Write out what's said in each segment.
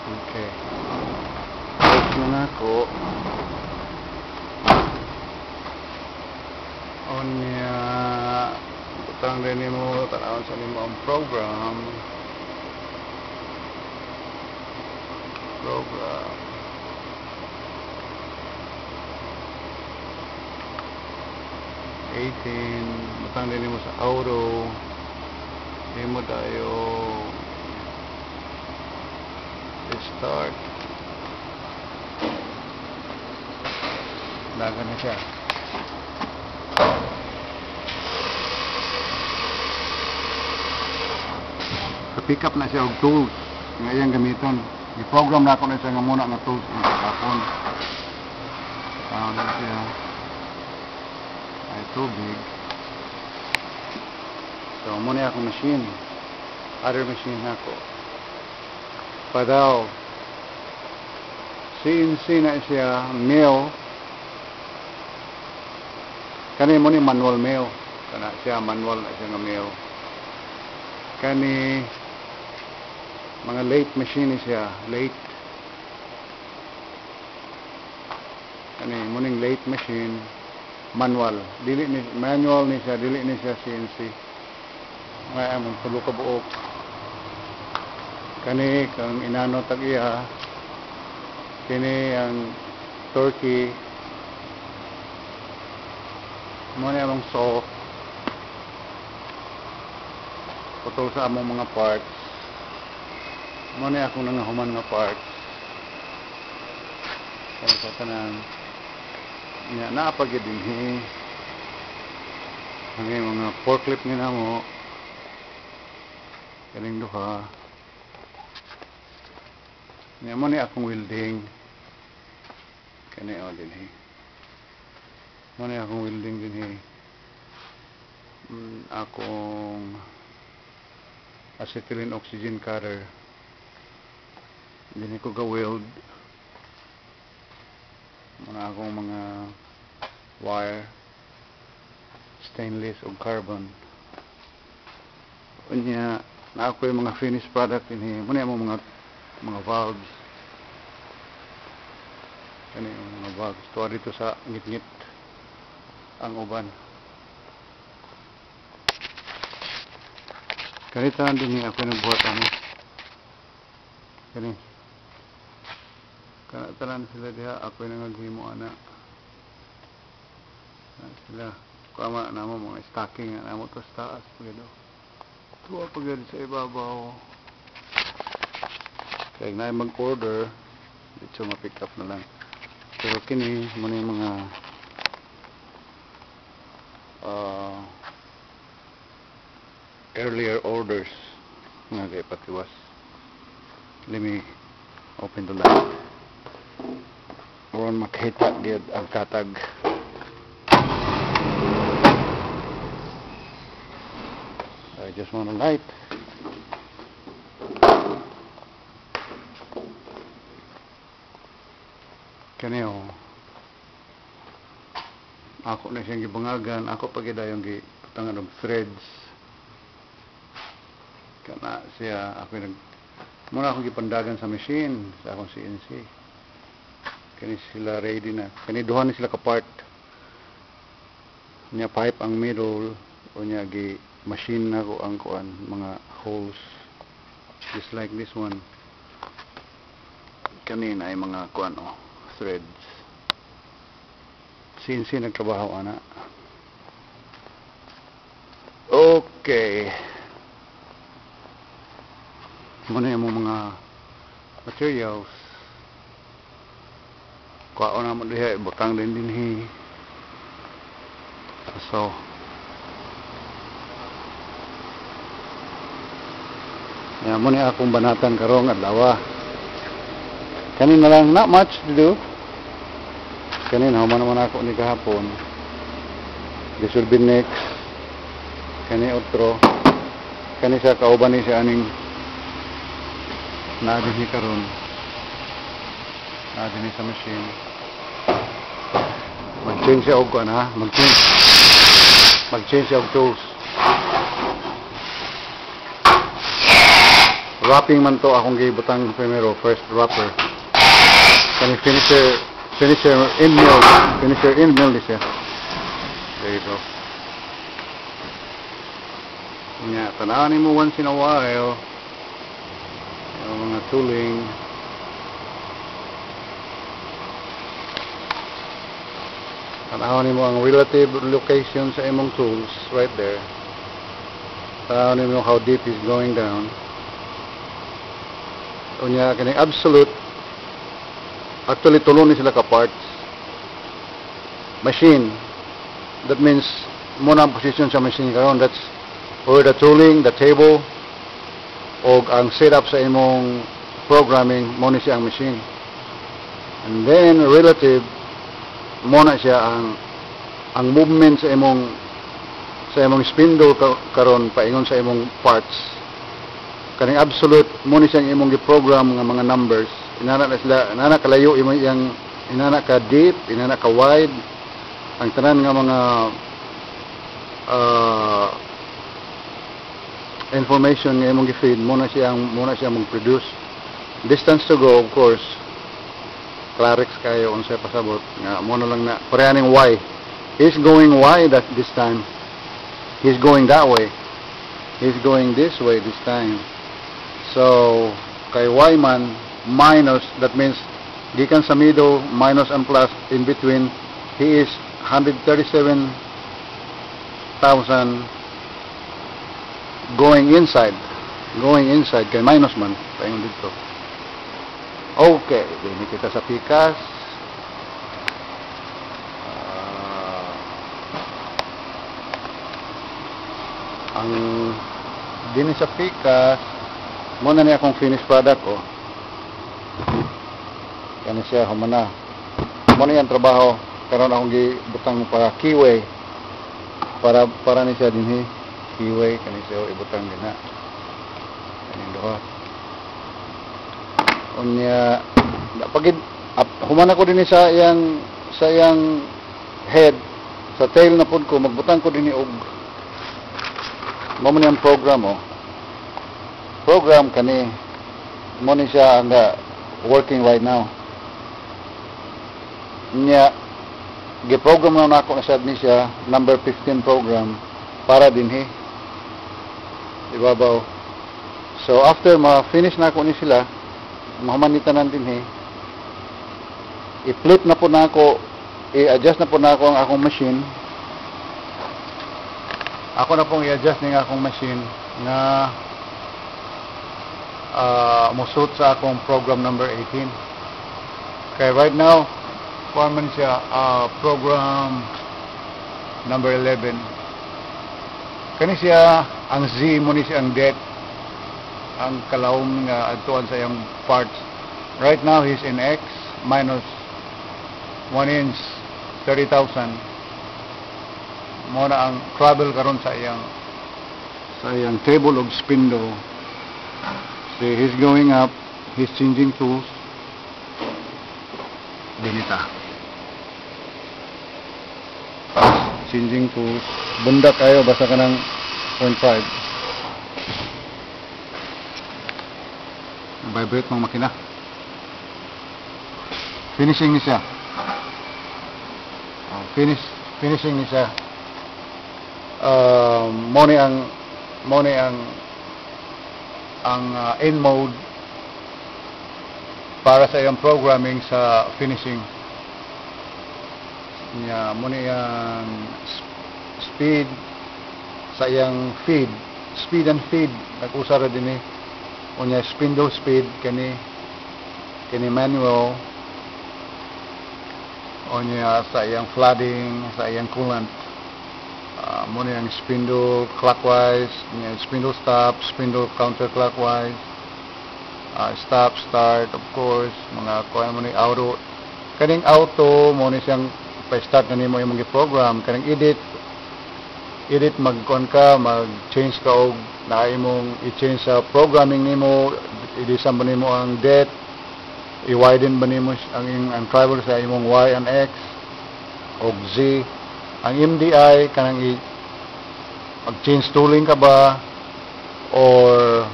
Okay. Tapos na ako. Onya, butang din mo, tanawin sa nimo ang program. Program. Butang din mo sa auto. Hindi mo tayo start. Laga na siya. Pick up na siya og tools nga iyang gamiton. I-program na ako na siya nga muna nga tools ng kapon. Na siya ay tubig. So muna akong machine. Other machine ako. Padaw. CNC na siya mill. Kani mo ni manual mill. Kana siya manual na siya nga mill. Kani mga late machine siya, late. Kani mo ning late machine manual. Dili ni manual ni siya, dili ni siya CNC. May among tulo ka buok. Kani kang inano tag-iya. Kini ang turkey. Mo ni among saw. Putol sa among mga parts. Mo ni akong nangahuman nga parts. Kaya sa tanan nya naapagid dinhi. Ang mga forklift ni namo. Kaning duha. Nya mo ni akong welding. Kani o dinhi. Mo ni akong welding dinhi. Akong acetylene oxygen cutter. Hindi ko ga-weld. Muna akong mga wire, stainless o carbon. Unya, na ako yung mga finished product ini. Muna yung mga valves. Ano yung mga valves. Tuwa dito sa ngit-ngit ang uban. Kanitaan din ako nagbuhat ano. Kani. Kanataran sila diha, ako yung naghimo ana. Sila, kama na mo mga stocking na mo to sa taas. Tuwa pag sa ibabaw. Kaya na mag-order, dito ma-pick up na lang. Pero kini, muna yung mga earlier orders nga kay patiwas. Let me open the light. Oron makita gid ang katag. I just want a light. Kaniyo. Ako na siyang gibangagan, ako pagidayong gitangan og threads. Kana siya ako muna akong gipandagan sa machine sa akong CNC. Kani sila ready na. Kani duha na sila ka part. Nya pipe ang middle o nya gi machine na ko ang kuan mga holes just like this one. Kani na ay mga kuan threads. CNC nagtrabaho ana. Okay. Muna yung mga materials. Kuha na mo diha, butang din dinhi. So, yan muna akong banatan karong adlaw. Kanin na lang, not much to do. Kanin, human naman ako ni kahapon. This will be next. Kani otro. Kani sa kauban ni siya aning naadin ni karon. Naadin ni sa machine. Mag-change siya og kuan ha. Mag-change siya og tools. wrapping man to akong gibutang primero, first wrapper. Kani finisher end mill di siya. There you go. Nga, tanawan mo once in a while yung mga tooling. Tanawan mo ang relative location sa imong tools right there. Tanawan mo how deep is going down. Unya kaning absolute, actually tulo ni sila ka parts. Machine, that means muna ang position sa machine karon. That's where the tooling, the table, o ang setup sa imong programming, muna siya ang machine. And then relative, muna siya ang movement sa imong spindle karon paingon sa imong parts. Kaning absolute, muna siyang imong gi-program nga mga numbers. Inana na sila, inana kalayo, inana ka deep, inana ka wide. Ang tanan nga mga information nga imong gi-feed, muna siya mag-produce. Distance to go, of course, Clarix kayo unsay pasabot nga muna lang na parehaning Y. He's going Y this time. He's going that way. He's going this way this time. So kay Y man minus, that means gikan sa middle minus and plus in between, he is 137,000 going inside kay minus man paingon dito. Okay, dini kita sa pikas. Ang dini sa pikas muna ni akong finished product ko. Kani siya humana. Muna yung trabaho karon akong gibutang para keyway para ni siya dinhi keyway kani siya ibutang dinha. Kaning duha. Unya pagid humana ko dinhi sa iyang head, sa tail na pud ko magbutang ko dinhi og mo man yung program program kani mo ni siya ang working right now. Nya gi-program na ako sa ni siya number 15 program para dinhi ibabaw. So after ma-finish na ako ni sila, mahamanitan dinhi, i-flip na po na ako, i-adjust na po na ako ang akong machine. Ako na pong i-adjust ng akong machine na musuot sa akong program number 18. Okay, right now forman siya program number 11. Kani siya ang Z mo ni siya ang depth, ang kalawom nga adtuan sa iyang parts. Right now he's in X minus 1 inch 30,000. Mo na ang travel karon sa iyang table of spindle. See, he's going up, he's changing tools. Dinita. Changing tools. Bunda kayo basta ka ng 0.5. Vibrate ng makina. Finishing ni siya. Finishing ni siya. Mo ni ang end mode para sa iyang programming sa finishing niya. Mo ni ang speed sa iyang speed and feed nag-usara din eh. Unya spindle speed kani manual. Unya sa iyang flooding, sa iyang coolant. Muna yung spindle clockwise, spindle stop, spindle counterclockwise, stop, start, of course, mga kuha mo ni auto. Kaning auto, muna siyang pa-start na nimo yung mga program. Kaning edit, mag-change ka og na imong i-change sa programming nimo, i-design ba nimo ang depth, i-widen ba nimo ang travel sa imong Y and X og Z. Ang MDI kanang mag-change tooling ka ba or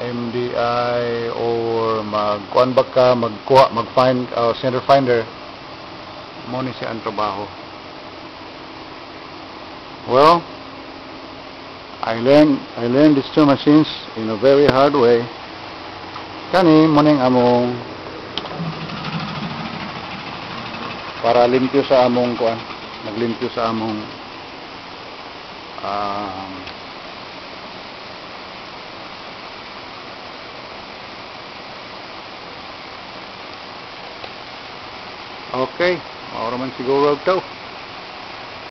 MDI or magkuan ba ka mag-find center finder mo ni siya ang trabaho. Well, I learned these two machines in a very hard way. Kani mo ning among para limpyo sa among kuan, naglimpyo sa among okay, maura man siguro ito.